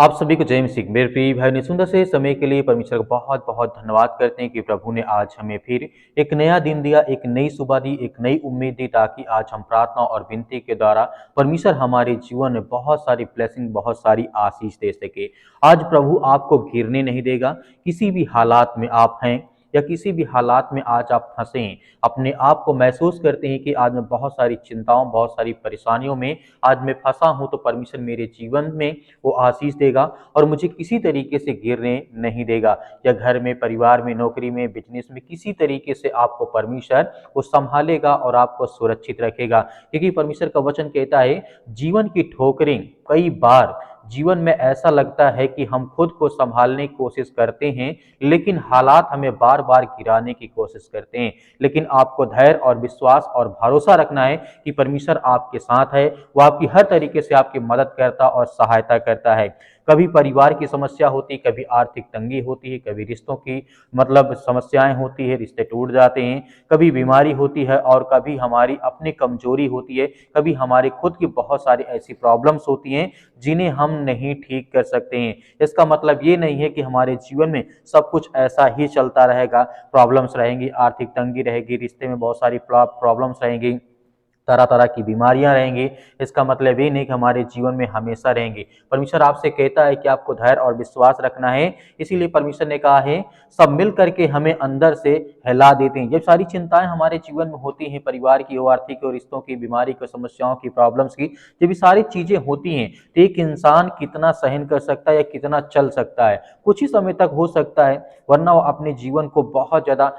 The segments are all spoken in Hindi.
आप सभी को जय मसीह। मेरे प्रिय भाई ने सुंदर से समय के लिए परमेश्वर का बहुत बहुत धन्यवाद करते हैं कि प्रभु ने आज हमें फिर एक नया दिन दिया, एक नई सुबह दी, एक नई उम्मीद दी, ताकि आज हम प्रार्थना और विनती के द्वारा परमेश्वर हमारे जीवन में बहुत सारी ब्लेसिंग, बहुत सारी आशीष दे सके। आज प्रभु आपको गिरने नहीं देगा। किसी भी हालात में आप हैं या किसी भी हालात में आज आप फंसे हैं, अपने आप को महसूस करते हैं कि आज मैं बहुत सारी चिंताओं, बहुत सारी परेशानियों में आज मैं फंसा हूं, तो परमेश्वर मेरे जीवन में वो आशीष देगा और मुझे किसी तरीके से गिरने नहीं देगा। या घर में, परिवार में, नौकरी में, बिजनेस में, किसी तरीके से आपको परमेश्वर वो संभालेगा और आपको सुरक्षित रखेगा। क्योंकि परमेश्वर का वचन कहता है, जीवन की ठोकरें कई बार जीवन में ऐसा लगता है कि हम खुद को संभालने की कोशिश करते हैं, लेकिन हालात हमें बार बार गिराने की कोशिश करते हैं। लेकिन आपको धैर्य और विश्वास और भरोसा रखना है कि परमेश्वर आपके साथ है। वो आपकी हर तरीके से आपकी मदद करता और सहायता करता है। कभी परिवार की समस्या होती, कभी आर्थिक तंगी होती है, कभी रिश्तों की समस्याएं होती है, रिश्ते टूट जाते हैं, कभी बीमारी होती है और कभी हमारी अपनी कमजोरी होती है, कभी हमारे खुद की बहुत सारी ऐसी प्रॉब्लम्स होती हैं जिन्हें हम नहीं ठीक कर सकते हैं। इसका मतलब ये नहीं है कि हमारे जीवन में सब कुछ ऐसा ही चलता रहेगा। प्रॉब्लम्स रहेंगी, आर्थिक तंगी रहेगी, रिश्ते में बहुत सारी प्रॉब्लम्स रहेंगी, तरह तरह की बीमारियां रहेंगी। इसका मतलब ये नहीं कि हमारे जीवन में हमेशा रहेंगी। परमेश्वर आपसे कहता है कि आपको धैर्य और विश्वास रखना है। इसीलिए परमेश्वर ने कहा है, सब मिल करके हमें अंदर से हिला देते हैं। जब सारी चिंताएं हमारे जीवन में होती हैं, परिवार की हो, आर्थिक हो, रिश्तों की, बीमारी की, समस्याओं की, प्रॉब्लम्स की, जब ये सारी चीजें होती हैं तो एक इंसान कितना सहन कर सकता है या कितना चल सकता है? कुछ ही समय तक हो सकता है, वरना वो अपने जीवन को बहुत ज्यादा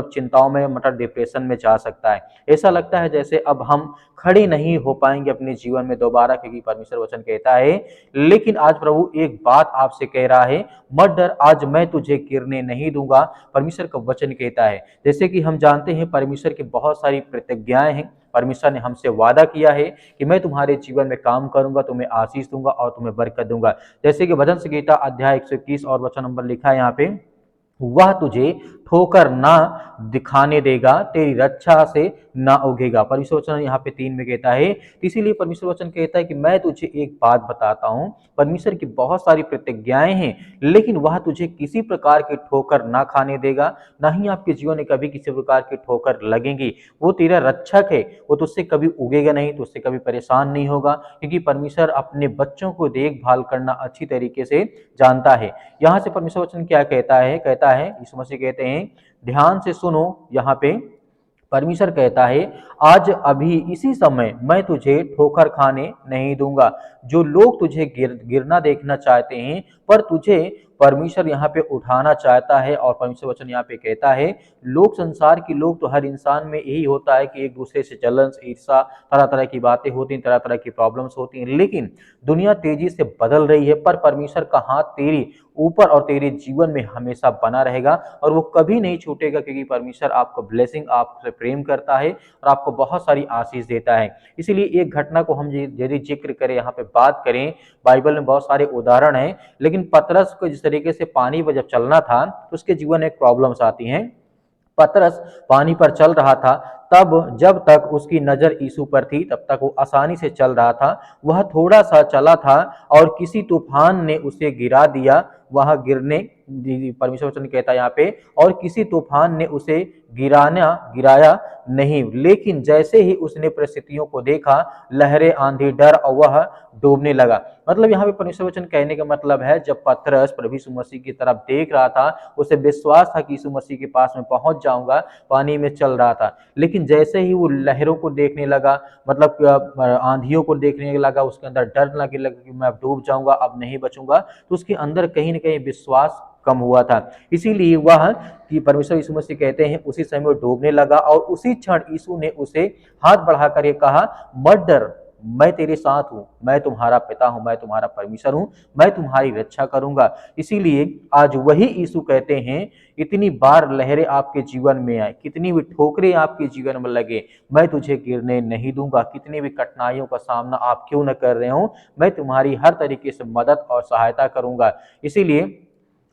चिंताओं में, डिप्रेशन में जा सकता है। ऐसा लगता है जैसे अब हम खड़े नहीं हो पाएंगे अपने जीवन में दोबारा, क्योंकि परमेश्वर वचन कहता है। लेकिन आज प्रभु एक बात आपसे कह रहा है, मत डर, आज मैं तुझे गिरने नहीं दूंगा। परमेश्वर का वचन कहता है, जैसे कि हम जानते हैं परमेश्वर की बहुत सारी प्रतिज्ञाएं हैं। परमेश्वर ने हमसे वादा किया है कि मैं तुम्हारे जीवन में काम करूंगा, तुम्हें आशीष दूंगा और तुम्हें बरकत दूंगा। जैसे कि भजन संहिता अध्याय 121 और वचन नंबर लिखा है यहाँ पे, वह तुझे ठोकर ना दिखाने देगा, तेरी रक्षा से ना उगेगा। परमेश्वर वचन यहाँ पे 3 में कहता है। इसीलिए परमेश्वर वचन कहता है कि मैं तुझे एक बात बताता हूं, परमेश्वर की बहुत सारी प्रतिज्ञाएं हैं, लेकिन वह तुझे किसी प्रकार की ठोकर ना खाने देगा। ना ही आपके जीवन में कभी किसी प्रकार की ठोकर लगेगी। वो तेरा रक्षक है, वो तुझसे कभी उगेगा नहीं, तुझसे कभी परेशान नहीं होगा, क्योंकि परमेश्वर अपने बच्चों को देखभाल करना अच्छी तरीके से जानता है। यहाँ से परमेश्वर वचन क्या कहता है यीशु मसीह कहते हैं, ध्यान से सुनो। यहाँ पे परमेश्वर कहता है, आज अभी इसी समय मैं तुझे ठोकर खाने नहीं दूंगा। जो लोग तुझे गिरना देखना चाहते हैं, पर तुझे परमेश्वर यहाँ पे उठाना चाहता है। और परमेश्वर वचन यहाँ पे कहता है, लोग, संसार के लोग, तो हर इंसान में यही होता है कि एक दूसरे से जलन, ईर्षा, तरह तरह की बातें होती हैं, तरह तरह की प्रॉब्लम्स होती हैं। लेकिन दुनिया तेजी से बदल रही है, पर परमेश्वर का हाथ तेरी ऊपर और तेरे जीवन में हमेशा बना रहेगा और वो कभी नहीं छूटेगा, क्योंकि परमेश्वर आपको ब्लेसिंग, आपसे प्रेम करता है और आपको बहुत सारी आशीष देता है। इसीलिए एक घटना को हम यदि जिक्र करें, यहाँ पे बात करें, बाइबल में बहुत सारे उदाहरण हैं, लेकिन पतरस को जिस तरीके से पानी पर जब चलना था, तो उसके जीवन में प्रॉब्लम्स आती हैं। पतरस पानी पर चल रहा था, तब जब तक उसकी नजर यीशु पर थी तब तक वो आसानी से चल रहा था। वह थोड़ा सा चला था और किसी तूफान ने उसे गिरा दिया। वह गिरने, परमेश्वर वचन कहता है यहाँ पे, और किसी तूफान ने उसे गिराया नहीं, लेकिन जैसे ही उसने परिस्थितियों को देखा, लहरें, आंधी, डर, और वह डूबने लगा। मतलब यहाँ पे परमेश्वर वचन कहने का मतलब है, जब पतरस प्रभु यीशु मसीह की तरफ देख रहा था, उसे विश्वास था कि यीशु मसीह के पास में पहुंच जाऊंगा, पानी में चल रहा था। लेकिन जैसे ही वो लहरों को देखने लगा, आंधियों को देखने लगा, उसके अंदर डर लगने लगा कि मैं अब डूब जाऊंगा, अब नहीं बचूंगा, तो उसके अंदर कहीं ना कहीं विश्वास कम हुआ था। इसीलिए वह, कि परमेश्वर यीशु मसीह कहते हैं, उसी समय वो डूबने लगा और उसी क्षण यीशु ने उसे हाथ बढ़ाकर ये कहा, मत डर, मैं तेरे साथ हूं, मैं तुम्हारा पिता हूं, मैं तुम्हारा परमेश्वर हूं, मैं तुम्हारी रक्षा करूंगा। इसीलिए आज वही यीशु कहते हैं, इतनी बार लहरें आपके जीवन में आए, कितनी भी ठोकरें आपके जीवन में लगे, मैं तुझे गिरने नहीं दूंगा। कितनी भी कठिनाइयों का सामना आप क्यों न कर रहे हो, मैं तुम्हारी हर तरीके से मदद और सहायता करूंगा। इसीलिए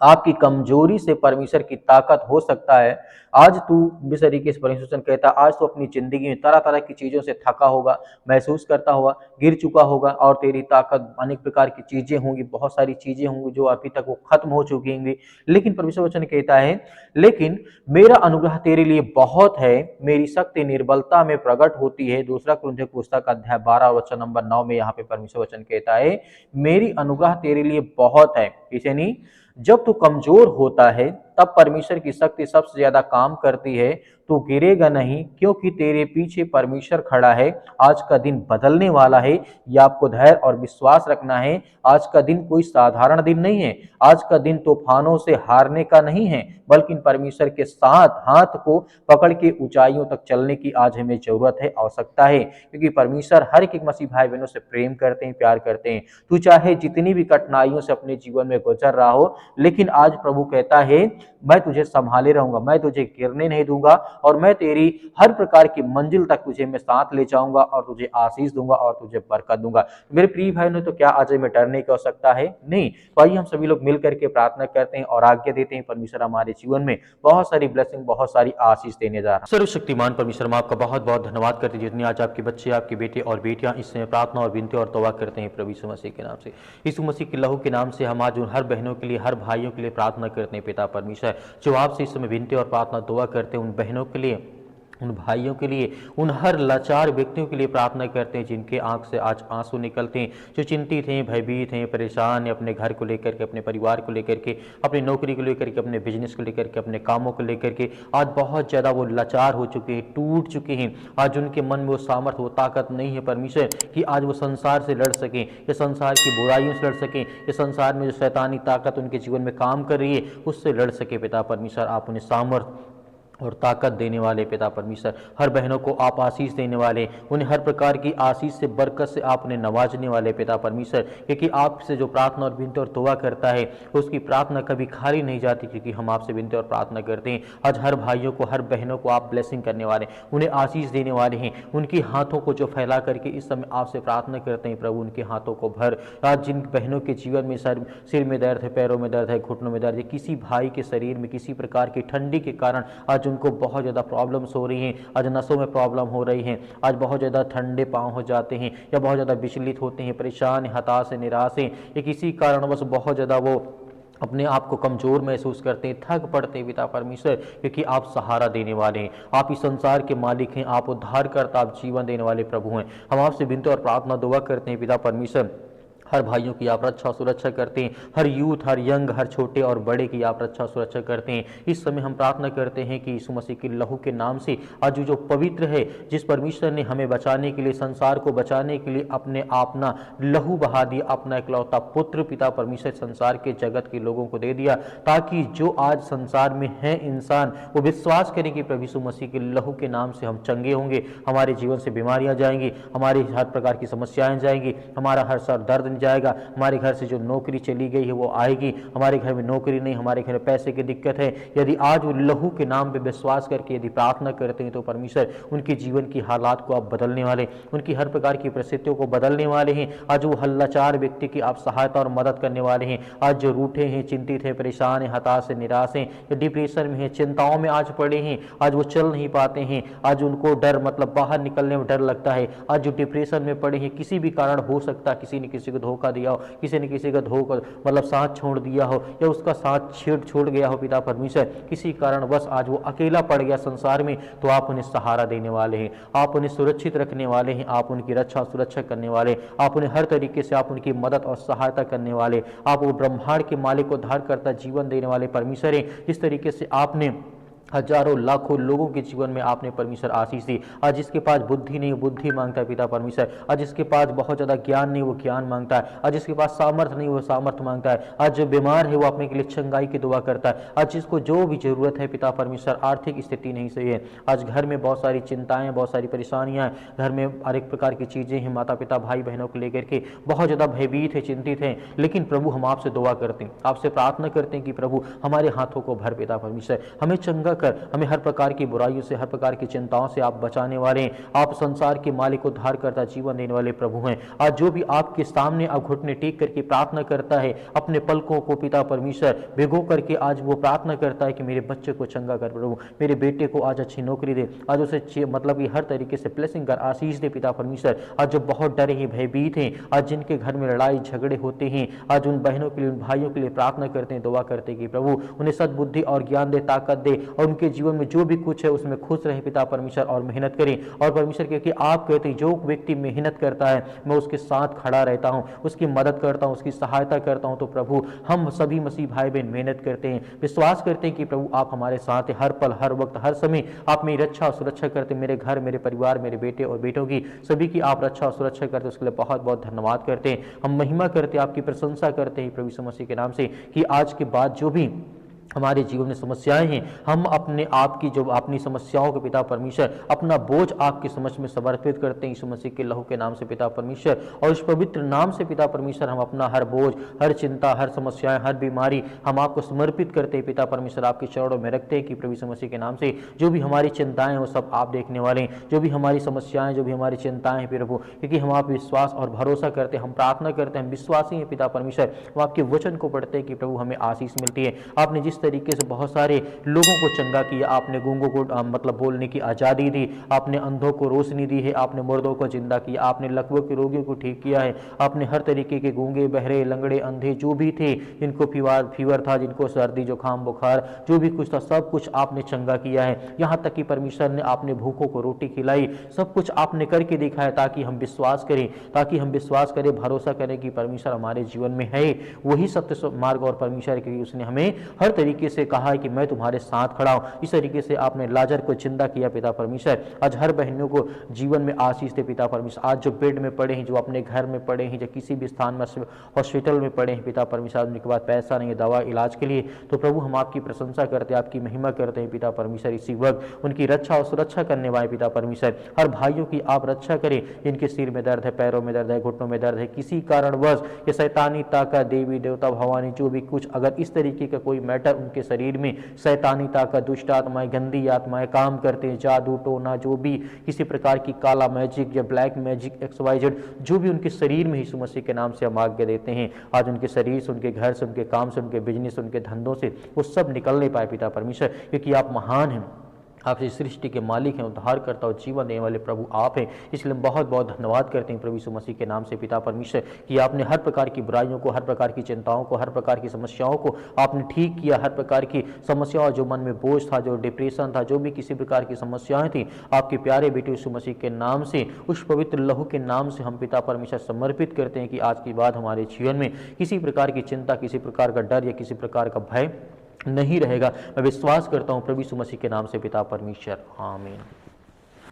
आपकी कमजोरी से परमेश्वर की ताकत हो सकता है आज तू जिस तरीके से परमेश्वर वचन कहता है, आज तू अपनी जिंदगी में तरह तरह की चीजों से थका होगा, महसूस करता होगा, गिर चुका होगा और तेरी ताकत अनेक प्रकार की चीजें होंगी, बहुत सारी चीजें होंगी जो अभी तक वो खत्म हो चुकी होंगी। लेकिन परमेश्वर वचन कहता है, लेकिन मेरा अनुग्रह तेरे लिए बहुत है, मेरी शक्ति निर्बलता में प्रकट होती है। दूसरा कुरिन्थियों पुस्तक अध्याय 12 वचन नंबर 9 में यहाँ पे परमेश्वर वचन कहता है, मेरी अनुग्रह तेरे लिए बहुत है। इसे नहीं, जब तू कमजोर होता है तब परमेश्वर की शक्ति सबसे ज्यादा काम करती है। तू गिरेगा नहीं क्योंकि तेरे पीछे परमेश्वर खड़ा है। आज का दिन बदलने वाला है, यह आपको धैर्य और विश्वास रखना है। आज का दिन कोई साधारण दिन नहीं है। आज का दिन तूफानों से हारने का नहीं है, बल्कि परमेश्वर के साथ हाथ को पकड़ के ऊंचाइयों तक चलने की आज हमें जरूरत है, आवश्यकता है। क्योंकि परमेश्वर हर एक मसीह भाई बहनों से प्रेम करते हैं, प्यार करते हैं। तू चाहे जितनी भी कठिनाइयों से अपने जीवन में गुजर रहा हो, लेकिन आज प्रभु कहता है, मैं तुझे संभाले रहूंगा, मैं तुझे गिरने नहीं दूंगा और मैं तेरी हर प्रकार की मंजिल तक तुझे मैं साथ ले जाऊंगा और तुझे आशीष दूंगा और तुझे बरकत दूंगा। मेरे प्रिय भाई ने, तो क्या आज हमें डरने की आवश्यकता है? नहीं। तो आइए हम सभी लोग मिल करके प्रार्थना करते हैं और आज्ञा देते हैं, परमेश्वर हमारे जीवन में बहुत सारी ब्लेसिंग, बहुत सारी आशीष देने जा रहा है। सर्वशक्तिमान परमेश्वर, आपका बहुत बहुत धन्यवाद करते हैं जितने आज आपके बच्चे, आपके बेटे और बेटियां इस समय प्रार्थना और विनती और तौबा करते हैं प्रभु यीशु मसीह के नाम से। यीशु मसीह के लहू के नाम से हम आज उन हर बहनों के लिए, हर भाइयों के लिए प्रार्थना करते हैं पिता परमेश्वर, जो आपसे इस समय विनती और प्रार्थना दुआ करते हैं, उन बहनों के लिए, उन भाइयों के लिए, उन हर लाचार व्यक्तियों के लिए प्रार्थना करते हैं जिनके आंख से आज आंसू निकलते हैं, जो चिंतित हैं, भयभीत हैं, परेशान हैं, अपने घर को लेकर के, अपने परिवार को लेकर के, अपनी नौकरी को लेकर के, अपने बिजनेस को लेकर के, अपने कामों को लेकर के आज बहुत ज़्यादा वो लाचार हो चुके हैं, टूट चुके हैं। आज उनके मन में वो सामर्थ्य, वो ताकत नहीं है परमेश्वर कि आज वो संसार से लड़ सकें, या संसार की बुराइयों से लड़ सकें, या संसार में जो शैतानी ताकत उनके जीवन में काम कर रही है उससे लड़ सके। पिता परमेश्वर, आप उन्हें सामर्थ्य और ताकत देने वाले पिता परमेश्वर, हर बहनों को आप आशीष देने वाले, उन्हें हर प्रकार की आशीष से, बरकत से आप उन्हें नवाजने वाले पिता परमेश्वर। क्योंकि आपसे जो प्रार्थना और विनती और दुआ करता है उसकी प्रार्थना कभी खाली नहीं जाती, क्योंकि हम आपसे विनती और प्रार्थना करते हैं। आज हर भाइयों को, हर बहनों को आप ब्लेसिंग करने वाले, उन्हें आशीष देने वाले हैं। उनकी हाथों को जो फैला करके इस समय आपसे प्रार्थना करते हैं प्रभु, उनके हाथों को भर। आज जिन बहनों के जीवन में सिर में दर्द है, पैरों में दर्द है, घुटनों में दर्द है, किसी भाई के शरीर में किसी प्रकार की ठंडी के कारण आज उनको बहुत ज़्यादा प्रॉब्लम्स हो रही हैं, आज नसों में प्रॉब्लम हो रही हैं, आज बहुत ज़्यादा ठंडे पाँव हो जाते हैं, या बहुत ज़्यादा विचलित होते हैं, परेशान, हताश, निराश हैं, या किसी कारणवश बहुत ज़्यादा वो अपने आप को कमज़ोर महसूस करते हैं, थक पड़ते हैं पिता परमेश्वर। क्योंकि आप सहारा देने वाले हैं, आप इस संसार के मालिक हैं, आप उद्धारकर्ता, आप जीवन देने वाले प्रभु हैं। हम आपसे विनती और प्रार्थना दुआ करते हैं पिता परमेश्वर, हर भाइयों की आप रक्षा सुरक्षा करते हैं, हर यूथ, हर यंग, हर छोटे और बड़े की आप रक्षा सुरक्षा करते हैं। इस समय हम प्रार्थना करते हैं कि यीशु मसीह के लहू के नाम से आज जो पवित्र है, जिस परमेश्वर ने हमें बचाने के लिए, संसार को बचाने के लिए अपने अपना लहू बहा दिया, अपना इकलौता पुत्र पिता परमेश्वर संसार के जगत के लोगों को दे दिया, ताकि जो आज संसार में है इंसान, वो विश्वास करें कि प्रभु यीशु मसीह के लहू के नाम से हम चंगे होंगे, हमारे जीवन से बीमारियां जाएंगी, हमारी हर प्रकार की समस्याएं जाएंगी, हमारा हर सर दर्द जाएगा, हमारे घर से जो नौकरी चली गई है वो आएगी, हमारे घर में नौकरी नहीं, हमारे घर में पैसे की दिक्कत है। यदि आज वो लहू के नाम पे विश्वास करके यदि प्रार्थना करते हैं तो परमेश्वर उनके जीवन की हालात को आप बदलने वाले, उनकी हर प्रकार की परिस्थितियों को बदलने वाले हैं। आज वो हल्लाचार व्यक्ति की आप सहायता और मदद करने वाले हैं। आज जो रूठे हैं, चिंतित है, परेशान है, हताश है, निराश है, या डिप्रेशन में है, चिंताओं में आज पड़े हैं, आज वो चल नहीं पाते हैं, आज उनको डर, मतलब बाहर निकलने में डर लगता है, आज जो डिप्रेशन में पड़े हैं, किसी भी कारण हो सकता है, किसी ने किसी को धोखा दिया हो, किसी ने किसी का धोखा मतलब साथ छोड़ दिया हो, या उसका साथ छोड़ गया हो पिता परमेश्वर, किसी कारण बस आज वो अकेला पड़ गया संसार में, तो आप उन्हें सहारा देने वाले हैं, आप उन्हें सुरक्षित रखने वाले हैं, आप उनकी रक्षा सुरक्षा करने वाले, आप उन्हें हर तरीके से आप उनकी मदद और सहायता करने वाले, आप वो ब्रह्मांड के मालिक को उद्धार करता जीवन देने वाले परमेश्वर हैं। जिस तरीके से आपने हजारों लाखों लोगों के जीवन में आपने परमेश्वर आशीष दी, आज जिसके पास बुद्धि नहीं, बुद्धि मांगता है पिता परमेश्वर, आज जिसके पास बहुत ज़्यादा ज्ञान नहीं, वो ज्ञान मांगता है, आज जिसके पास सामर्थ्य नहीं, वो सामर्थ्य मांगता है, आज जो बीमार है वो अपने के लिए चंगाई की दुआ करता है, आज जिसको जो भी जरूरत है पिता परमेश्वर, आर्थिक स्थिति नहीं सही है, आज घर में बहुत सारी चिंताएं, बहुत सारी परेशानियां, घर में हर एक प्रकार की चीज़ें हैं, माता पिता भाई बहनों को लेकर के बहुत ज़्यादा भयभीत है, चिंतित हैं, लेकिन प्रभु हम आपसे दुआ करते हैं, आपसे प्रार्थना करते हैं कि प्रभु हमारे हाथों को भर पिता परमेश्वर, हमें चंगा कर हमें हर प्रकार की बुराइयों से, हर प्रकार की चिंताओं से आप बचाने वाले हैं। आप संसार के मालिक, उद्धार करता, जीवन देने वाले प्रभु हैं। आज जो भी आपके सामने अब घुटने टेक करके प्रार्थना करता है, अपने पलकों को पिता परमेश्वर भिगो करके आज वो प्रार्थना करता है कि मेरे बच्चे को चंगा कर प्रभु, मेरे बेटे को आज अच्छी नौकरी दे, आज उसे मतलब कि हर तरीके से ब्लेसिंग कर, आशीष दे पिता परमेश्वर। आज जो बहुत डरे हैं, भयभीत हैं, आज जिनके घर में लड़ाई झगड़े होते हैं, आज उन बहनों के लिए, उन भाइयों के लिए प्रार्थना करते हैं, दुआ करते हैं कि प्रभु उन्हें सद्बुद्धि और ज्ञान दे, ताकत दे, और उनके जीवन में जो भी कुछ है उसमें खुश रहे पिता परमेश्वर, और मेहनत करें। और परमेश्वर क्योंकि आप कहते हैं जो व्यक्ति मेहनत करता है मैं उसके साथ खड़ा रहता हूं, उसकी मदद करता हूं, उसकी सहायता करता हूं। तो प्रभु हम सभी मसीह भाई बहन मेहनत करते हैं, विश्वास करते हैं कि प्रभु आप हमारे साथ हैं, हर पल, हर वक्त, हर समय आप मेरी रक्षा और सुरक्षा करते हैं। मेरे घर, मेरे परिवार, मेरे बेटे और बेटों की, सभी की आप रक्षा और सुरक्षा करते हैं, उसके लिए बहुत बहुत धन्यवाद करते हैं। हम महिमा करते हैं, आपकी प्रशंसा करते हैं प्रभु यीशु मसीह के नाम से, कि आज के बाद जो भी हमारे जीवन में समस्याएं हैं, हम अपने आप की जो अपनी समस्याओं के पिता परमेश्वर अपना बोझ आपके समझ में समर्पित करते हैं यीशु मसीह के लहू के नाम से पिता परमेश्वर। और उस पवित्र नाम से पिता परमेश्वर हम अपना हर बोझ, हर चिंता, हर समस्याएं, हर बीमारी हम आपको समर्पित करते हैं पिता परमेश्वर, आपके चरणों में रखते हैं कि प्रभु यीशु मसीह के नाम से जो भी हमारी चिंताएं हैं वो सब आप देखने वाले हैं, जो भी हमारी समस्याएं, जो भी हमारी चिंताएं हैं प्रभु, क्योंकि हम आप विश्वास और भरोसा करते हैं, हम प्रार्थना करते हैं, हम विश्वासी हैं पिता परमेश्वर। हम आपके वचन को पढ़ते हैं कि प्रभु हमें आशीष मिलती है। आपने जिस तरीके से बहुत सारे लोगों को चंगा किया, आपने गूंगों को मतलब बोलने की आज़ादी दी, आपने अंधों को रोशनी दी है, आपने मुर्दों को जिंदा किया, आपने लकवों के रोगियों को ठीक किया है, आपने हर तरीके के गूंगे, बहरे, लंगड़े, अंधे जो भी थे, जिनको फीवर था, जिनको सर्दी, जुकाम, बुखार जो भी कुछ था, सब कुछ आपने चंगा किया है। यहाँ तक कि परमेश्वर ने आपने भूखों को रोटी खिलाई, सब कुछ आपने करके दिखाया ताकि हम विश्वास करें, भरोसा करें कि परमेश्वर हमारे जीवन में है, वही सत्य मार्ग और परमेश्वर, क्योंकि उसने हमें हर तरीके से कहा है कि मैं तुम्हारे साथ खड़ा हूं। इस तरीके से आपने लाजर को जिंदा किया पिता परमेश्वर। आज हर बहनों को जीवन में आशीष दे पिता परमेश्वर। आज जो बेड में पड़े हैं, जो अपने घर में पड़े हैं, जो किसी भी स्थान में हॉस्पिटल में पड़े हैं पिता परमेश्वर, उनके पास पैसा नहीं है दवा इलाज के लिए, तो प्रभु हम आपकी प्रशंसा करते हैं, आपकी महिमा करते हैं पिता परमेश्वर। इसी वक्त उनकी रक्षा और सुरक्षा करने वाले पिता परमेश्वर, हर भाइयों की आप रक्षा करें जिनके सिर में दर्द है, पैरों में दर्द है, घुटनों में दर्द है, किसी कारणवश ये शैतानी ताकत, देवी देवता, भवानी जो भी कुछ, अगर इस तरीके का कोई मैटर उनके शरीर में शैतानी ताकत, दुष्ट आत्माएं, गंदी आत्माएं काम करते हैं, जादू टोना, जो भी किसी प्रकार की काला मैजिक या ब्लैक मैजिक XYZ जो भी उनके शरीर में यीशु मसीह के नाम से हम आज्ञा देते हैं, आज उनके शरीर से, उनके घर से, उनके काम से, उनके बिजनेस, उनके धंधों से वो सब निकलने पाए पिता परमेश्वर, क्योंकि आप महान हैं, आप इस सृष्टि के मालिक हैं, उद्धार करता और जीवन देने वाले प्रभु आप हैं। इसलिए हम बहुत बहुत धन्यवाद करते हैं प्रभु यीशु मसीह के नाम से पिता परमेश्वर, कि आपने हर प्रकार की बुराइयों को, हर प्रकार की चिंताओं को, हर प्रकार की समस्याओं को आपने ठीक किया। हर प्रकार की समस्याओं, जो मन में बोझ था, जो डिप्रेशन था, जो भी किसी प्रकार की समस्याएं थी, आपके प्यारे बेटे यीशु मसीह के नाम से, उस पवित्र लहू के नाम से हम पिता परमेश्वर समर्पित करते हैं कि आज के बाद हमारे जीवन में किसी प्रकार की चिंता, किसी प्रकार का डर या किसी प्रकार का भय नहीं रहेगा। मैं विश्वास करता हूँ प्रभु यीशु मसीह के नाम से पिता परमेश्वर, आमीन।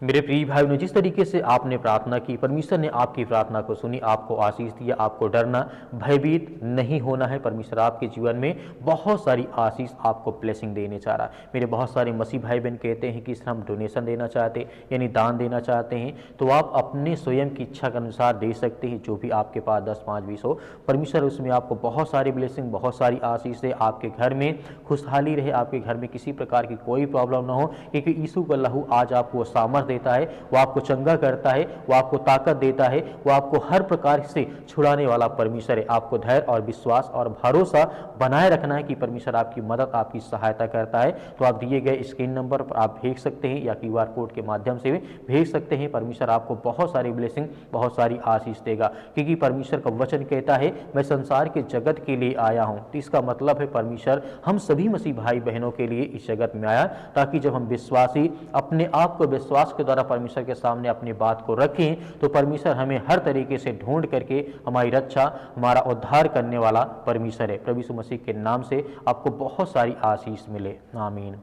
मेरे प्रिय भाइयों ने जिस तरीके से आपने प्रार्थना की, परमेश्वर ने आपकी प्रार्थना को सुनी, आपको आशीष दिया। आपको डरना, भयभीत नहीं होना है। परमेश्वर आपके जीवन में बहुत सारी आशीष, आपको ब्लेसिंग देने चाह रहा है। मेरे बहुत सारे मसीह भाई बहन कहते हैं कि हम डोनेशन देना चाहते हैं, यानी दान देना चाहते हैं, तो आप अपने स्वयं की इच्छा के अनुसार दे सकते हैं, जो भी आपके पास 10, 5, 20 हो। परमेश्वर उसमें आपको बहुत सारी ब्लेसिंग, बहुत सारी आशीष दे, आपके घर में खुशहाली रहे, आपके घर में किसी प्रकार की कोई प्रॉब्लम ना हो, क्योंकि यीशु का लहू आज आपको सामर्थ देता है, वो आपको चंगा करता है, वो आपको ताकत देता है, वो आपको हर प्रकार से छुड़ाने वाला परमेश्वर है। आपको धैर्य और विश्वास और भरोसा बनाए रखना है कि परमेश्वर आपकी मदद, आपकी सहायता करता है। तो आप दिए गए स्क्रीन नंबर पर आप भेज सकते हैं या QR कोड के माध्यम से भी भेज सकते हैं। परमेश्वर आपको बहुत सारी ब्लेसिंग, बहुत सारी आशीष देगा, क्योंकि परमेश्वर का वचन कहता है मैं संसार के जगत के लिए आया हूं। तो इसका मतलब है परमेश्वर हम सभी मसीह भाई बहनों के लिए इस जगत में आया, ताकि जब हम विश्वासी अपने आप को विश्वास के द्वारा परमेश्वर के सामने अपनी बात को रखें, तो परमेश्वर हमें हर तरीके से ढूंढ करके हमारी रक्षा, हमारा उद्धार करने वाला परमेश्वर है। प्रभु यीशु मसीह के नाम से आपको बहुत सारी आशीष मिले, आमीन।